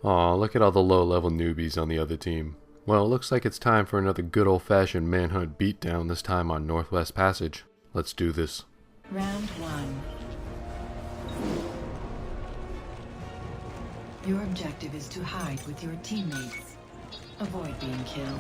Aw, look at all the low-level newbies on the other team. Well, it looks like it's time for another good old-fashioned Manhunt beatdown, this time on Northwest Passage. Let's do this. Round 1. Your objective is to hide with your teammates. Avoid being killed.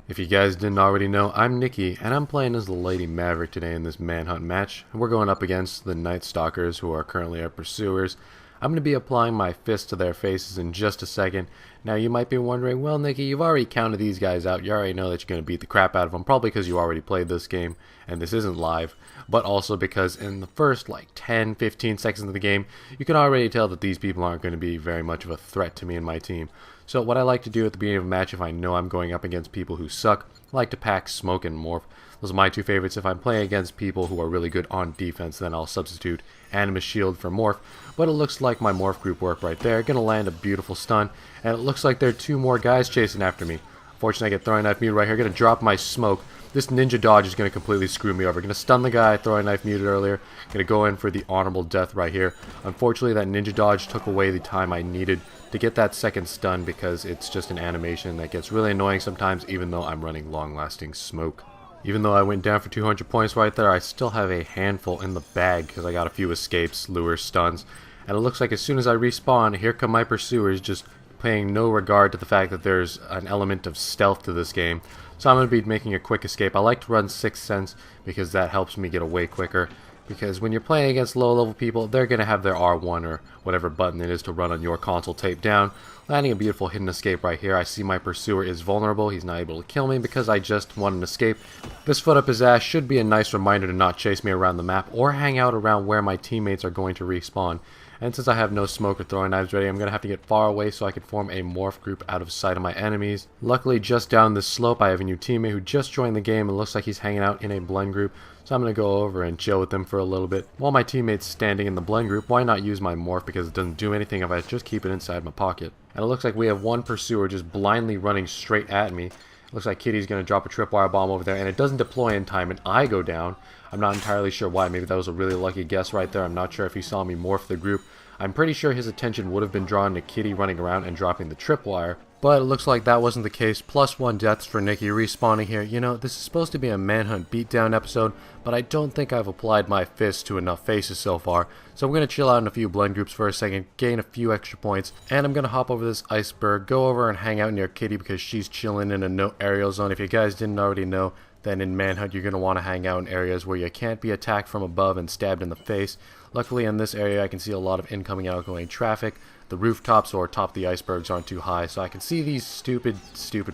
If you guys didn't already know, I'm Nikki, and I'm playing as the Lady Maverick today in this Manhunt match. And we're going up against the Night Stalkers, who are currently our pursuers. I'm going to be applying my fist to their faces in just a second. Now you might be wondering, well Nikki, you've already counted these guys out. You already know that you're going to beat the crap out of them, probably because you already played this game and this isn't live. But also because in the first like 10-15 seconds of the game, you can already tell that these people aren't going to be very much of a threat to me and my team. So what I like to do at the beginning of a match, if I know I'm going up against people who suck, I like to pack Smoke and Morph. Those are my two favorites. If I'm playing against people who are really good on defense, then I'll substitute Animus Shield for Morph. But it looks like my Morph group worked right there. Gonna land a beautiful stun, and it looks like there are two more guys chasing after me. Fortunately, I get throwing knife muted right here. Gonna drop my smoke. This ninja dodge is gonna completely screw me over. Gonna stun the guy throwing knife muted earlier. Gonna go in for the honorable death right here. Unfortunately, that ninja dodge took away the time I needed to get that second stun because it's just an animation that gets really annoying sometimes, even though I'm running long-lasting smoke. Even though I went down for 200 points right there, I still have a handful in the bag because I got a few escapes, lures, stuns. And it looks like as soon as I respawn, here come my pursuers, just paying no regard to the fact that there's an element of stealth to this game. So I'm going to be making a quick escape. I like to run Sixth Sense because that helps me get away quicker. Because when you're playing against low-level people, they're going to have their R1 or whatever button it is to run on your console taped down. Landing a beautiful hidden escape right here. I see my pursuer is vulnerable. He's not able to kill me because I just won an escape. This foot up his ass should be a nice reminder to not chase me around the map or hang out around where my teammates are going to respawn. And since I have no smoke or throwing knives ready, I'm going to have to get far away so I can form a morph group out of sight of my enemies. Luckily, just down this slope, I have a new teammate who just joined the game and looks like he's hanging out in a blend group. So I'm going to go over and chill with them for a little bit. While my teammate's standing in the blend group, why not use my morph because it doesn't do anything if I just keep it inside my pocket. And it looks like we have one pursuer just blindly running straight at me. Looks like Kitty's going to drop a tripwire bomb over there, and it doesn't deploy in time, and I go down. I'm not entirely sure why. Maybe that was a really lucky guess right there. I'm not sure if he saw me morph the group. I'm pretty sure his attention would have been drawn to Kitty running around and dropping the tripwire, but it looks like that wasn't the case. +1 deaths for Nikki respawning here. You know, this is supposed to be a Manhunt beatdown episode, but I don't think I've applied my fist to enough faces so far. So I'm going to chill out in a few blend groups for a second, gain a few extra points, and I'm going to hop over this iceberg, go over and hang out near Kitty because she's chilling in a no aerial zone. If you guys didn't already know, then in Manhunt you're going to want to hang out in areas where you can't be attacked from above and stabbed in the face. Luckily in this area I can see a lot of incoming and outgoing traffic. The rooftops or top of the icebergs aren't too high, so I can see these stupid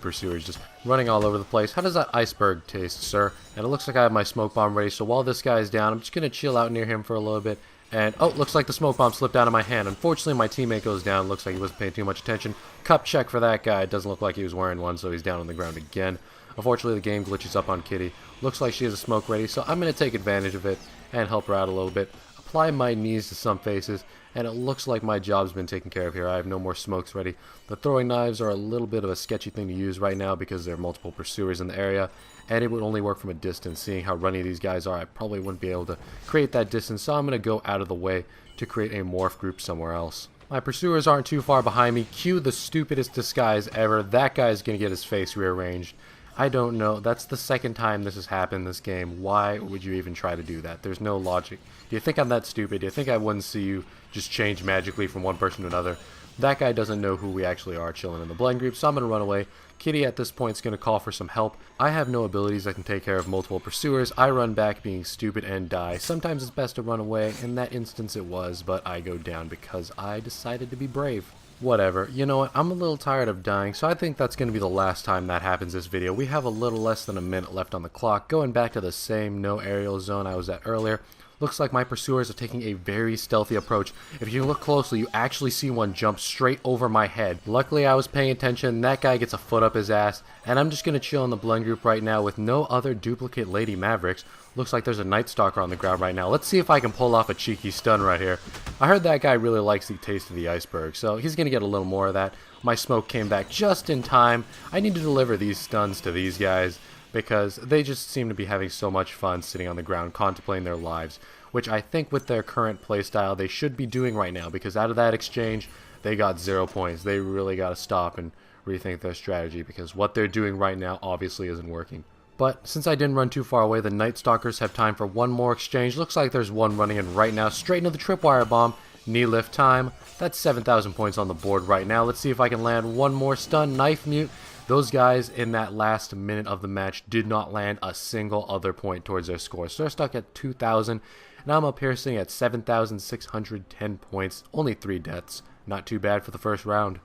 pursuers just running all over the place. How does that iceberg taste, sir? And it looks like I have my smoke bomb ready, so while this guy's down, I'm just going to chill out near him for a little bit. And, oh, looks like the smoke bomb slipped out of my hand. Unfortunately, my teammate goes down. Looks like he wasn't paying too much attention. Cup check for that guy. It doesn't look like he was wearing one, so he's down on the ground again. Unfortunately, the game glitches up on Kitty. Looks like she has a smoke ready, so I'm going to take advantage of it and help her out a little bit. Apply my knees to some faces, and it looks like my job's been taken care of here. I have no more smokes ready. The throwing knives are a little bit of a sketchy thing to use right now because there are multiple pursuers in the area, and it would only work from a distance. Seeing how runny these guys are, I probably wouldn't be able to create that distance, so I'm going to go out of the way to create a morph group somewhere else. My pursuers aren't too far behind me. Cue the stupidest disguise ever. That guy's going to get his face rearranged. I don't know. That's the second time this has happened in this game. Why would you even try to do that? There's no logic. Do you think I'm that stupid? Do you think I wouldn't see you just change magically from one person to another? That guy doesn't know who we actually are chilling in the blend group, so I'm going to run away. Kitty at this point is going to call for some help. I have no abilities that can take care of multiple pursuers. I run back being stupid and die. Sometimes it's best to run away. In that instance it was, but I go down because I decided to be brave. Whatever. You know what? I'm a little tired of dying, so I think that's going to be the last time that happens this video. We have a little less than a minute left on the clock. Going back to the same no aerial zone I was at earlier. Looks like my pursuers are taking a very stealthy approach. If you look closely, you actually see one jump straight over my head. Luckily, I was paying attention. That guy gets a foot up his ass. And I'm just going to chill in the blend group right now with no other duplicate Lady Mavericks. Looks like there's a Night Stalker on the ground right now. Let's see if I can pull off a cheeky stun right here. I heard that guy really likes the taste of the iceberg, so he's going to get a little more of that. My smoke came back just in time. I need to deliver these stuns to these guys because they just seem to be having so much fun sitting on the ground contemplating their lives. which I think with their current playstyle they should be doing right now, because out of that exchange they got 0 points. They really got to stop and rethink their strategy, because what they're doing right now obviously isn't working. But since I didn't run too far away, the Night Stalkers have time for one more exchange. Looks like there's one running in right now, straight into the tripwire bomb. Knee lift time. That's 7,000 points on the board right now. Let's see if I can land one more stun. Knife mute. Those guys in that last minute of the match did not land a single other point towards their score. So they're stuck at 2,000. Now I'm up here sitting at 7,610 points. Only 3 deaths. Not too bad for the first round.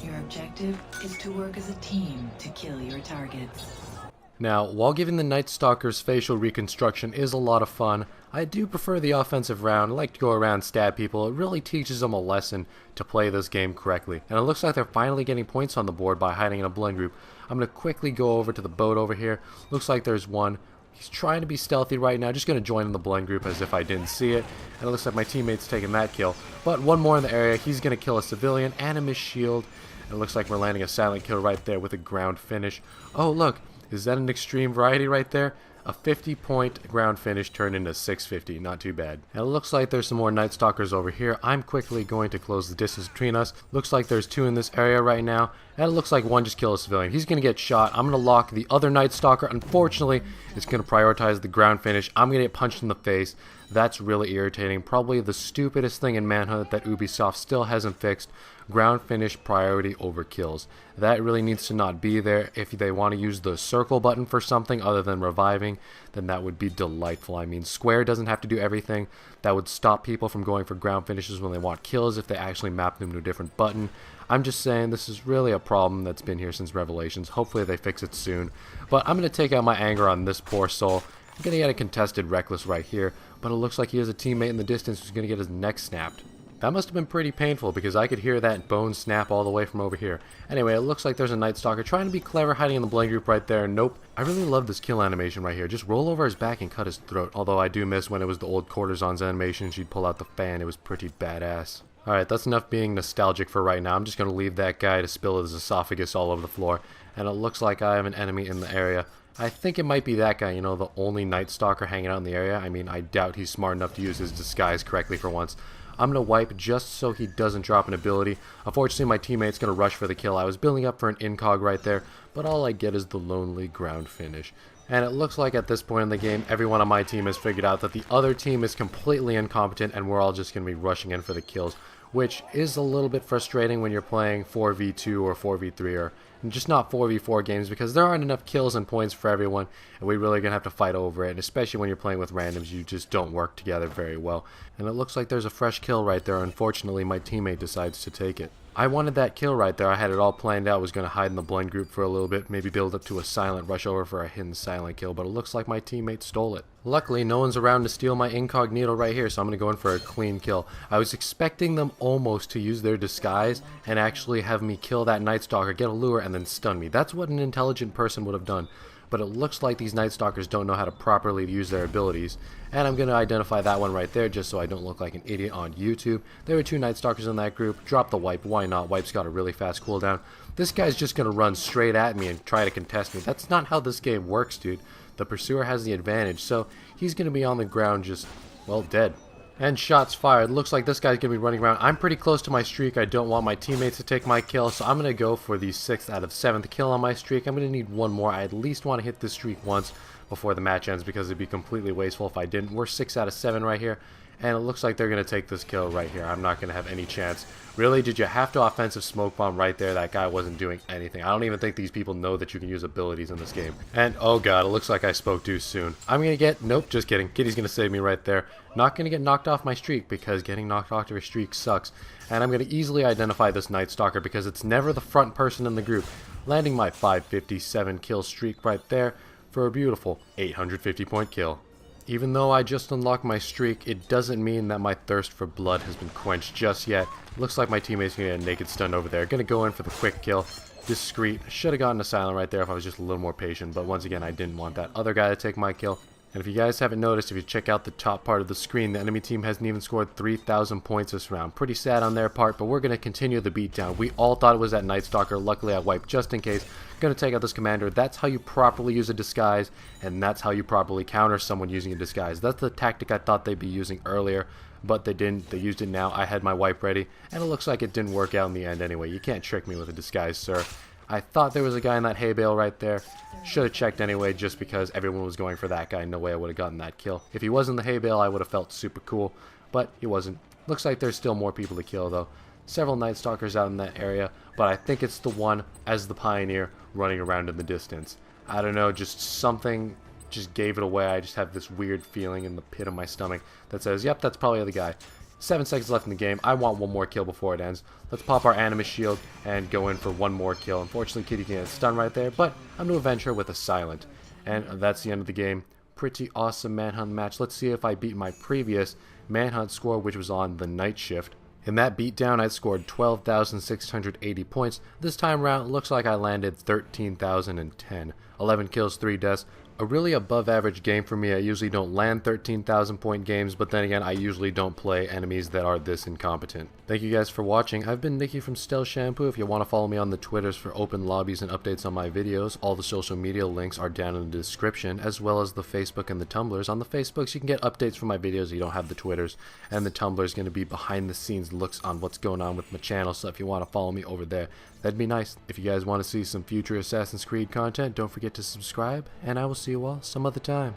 Your objective is to work as a team to kill your targets. Now, while giving the Night Stalkers facial reconstruction is a lot of fun, I do prefer the offensive round. I like to go around, stab people. It really teaches them a lesson to play this game correctly. And it looks like they're finally getting points on the board by hiding in a blend group. I'm going to quickly go over to the boat over here. Looks like there's one. He's trying to be stealthy right now. Just going to join in the blend group as if I didn't see it. And it looks like my teammate's taking that kill. But one more in the area. He's going to kill a civilian and a missed shield. And it looks like we're landing a silent kill right there with a ground finish. Oh, look. Is that an extreme variety right there? A 50-point ground finish turned into 650. Not too bad. And it looks like there's some more Night Stalkers over here. I'm quickly going to close the distance between us. Looks like there's 2 in this area right now. And it looks like one just killed a civilian. He's going to get shot. I'm going to lock the other Night Stalker. Unfortunately, it's going to prioritize the ground finish. I'm going to get punched in the face. That's really irritating. Probably the stupidest thing in Manhunt that Ubisoft still hasn't fixed. Ground finish priority over kills. That really needs to not be there. If they want to use the circle button for something other than reviving, then that would be delightful. I mean, square doesn't have to do everything. That would stop people from going for ground finishes when they want kills if they actually map them to a different button. I'm just saying this is really a problem that's been here since Revelations. Hopefully they fix it soon. But I'm going to take out my anger on this poor soul. I'm going to get a contested Reckless right here, but it looks like he has a teammate in the distance who's going to get his neck snapped. That must have been pretty painful, because I could hear that bone snap all the way from over here. Anyway, it looks like there's a Night Stalker trying to be clever, hiding in the blend group right there. Nope. I really love this kill animation right here. Just roll over his back and cut his throat. Although I do miss when it was the old Courtesan's animation. She'd pull out the fan. It was pretty badass. Alright, that's enough being nostalgic for right now. I'm just going to leave that guy to spill his esophagus all over the floor. And it looks like I have an enemy in the area. I think it might be that guy, you know, the only Night Stalker hanging out in the area. I mean, I doubt he's smart enough to use his disguise correctly for once. I'm going to wipe just so he doesn't drop an ability. Unfortunately, my teammate's going to rush for the kill. I was building up for an incog right there, but all I get is the lonely ground finish. And it looks like at this point in the game, everyone on my team has figured out that the other team is completely incompetent, and we're all just going to be rushing in for the kills, which is a little bit frustrating when you're playing 4v2 or 4v3 or just not 4v4 games, because there aren't enough kills and points for everyone, and we really gonna have to fight over it. And especially when you're playing with randoms, you just don't work together very well. And it looks like there's a fresh kill right there. Unfortunately, my teammate decides to take it. I wanted that kill right there. I had it all planned out. I was gonna hide in the blend group for a little bit, maybe build up to a silent rush over for a hidden silent kill, but it looks like my teammate stole it. Luckily, no one's around to steal my incognito right here, so I'm gonna go in for a clean kill. I was expecting them almost to use their disguise and actually have me kill that Night Stalker, get a lure, and then stun me. That's what an intelligent person would have done. But it looks like these Night Stalkers don't know how to properly use their abilities. And I'm going to identify that one right there just so I don't look like an idiot on YouTube. There were 2 Night Stalkers in that group. Drop the wipe. Why not? Wipe's got a really fast cooldown. This guy's just going to run straight at me and try to contest me. That's not how this game works, dude. The Pursuer has the advantage, so he's going to be on the ground just, well, dead. And shots fired. Looks like this guy's going to be running around. I'm pretty close to my streak. I don't want my teammates to take my kill, so I'm going to go for the 6th out of 7th kill on my streak. I'm going to need one more. I at least want to hit this streak once before the match ends, because it'd be completely wasteful if I didn't. We're 6 out of 7 right here, and it looks like they're going to take this kill right here. I'm not going to have any chance. Really, did you have to offensive smoke bomb right there? That guy wasn't doing anything. I don't even think these people know that you can use abilities in this game. And, oh god, it looks like I spoke too soon. I'm going to get, nope, just kidding. Kitty's going to save me right there. Not going to get knocked off my streak, because getting knocked off your streak sucks. And I'm going to easily identify this Night Stalker, because it's never the front person in the group. Landing my 557 kill streak right there for a beautiful 850 point kill. Even though I just unlocked my streak, it doesn't mean that my thirst for blood has been quenched just yet. Looks like my teammate's gonna get a naked stun over there. Gonna go in for the quick kill. Discreet. Should have gotten a silent right there if I was just a little more patient, but once again, I didn't want that other guy to take my kill. And if you guys haven't noticed, if you check out the top part of the screen, the enemy team hasn't even scored 3,000 points this round. Pretty sad on their part, but we're going to continue the beatdown. We all thought it was that Night Stalker. Luckily, I wiped just in case. Going to take out this commander. That's how you properly use a disguise, and that's how you properly counter someone using a disguise. That's the tactic I thought they'd be using earlier, but they didn't. They used it now. I had my wipe ready, and it looks like it didn't work out in the end anyway. You can't trick me with a disguise, sir. I thought there was a guy in that hay bale right there. Should have checked anyway, just because everyone was going for that guy. No way I would have gotten that kill. If he was in the hay bale, I would have felt super cool, but he wasn't. Looks like there's still more people to kill, though. Several Night Stalkers out in that area, but I think it's the one as the Pioneer running around in the distance. I don't know, just something just gave it away. I just have this weird feeling in the pit of my stomach that says, yep, that's probably the guy. 7 seconds left in the game. I want one more kill before it ends. Let's pop our Animus Shield and go in for one more kill. Unfortunately, Kitty can get stunned right there, but I'm going to avenge her with a Silent. And that's the end of the game. Pretty awesome Manhunt match. Let's see if I beat my previous Manhunt score, which was on the night shift. In that beatdown, I scored 12,680 points. This time around, it looks like I landed 13,010. 11 kills, 3 deaths. A really above average game for me. I usually don't land 13,000 point games, but then again, I usually don't play enemies that are this incompetent. Thank you guys for watching. I've been Nicky from StealthShampoo. If you want to follow me on the Twitters for open lobbies and updates on my videos, all the social media links are down in the description, as well as the Facebook and the Tumblrs. On the Facebooks, you can get updates from my videos. You don't have the Twitters, and the Tumblr is going to be behind the scenes looks on what's going on with my channel, so if you want to follow me over there, that'd be nice. If you guys want to see some future Assassin's Creed content, don't forget to subscribe, and I will see you all some other time.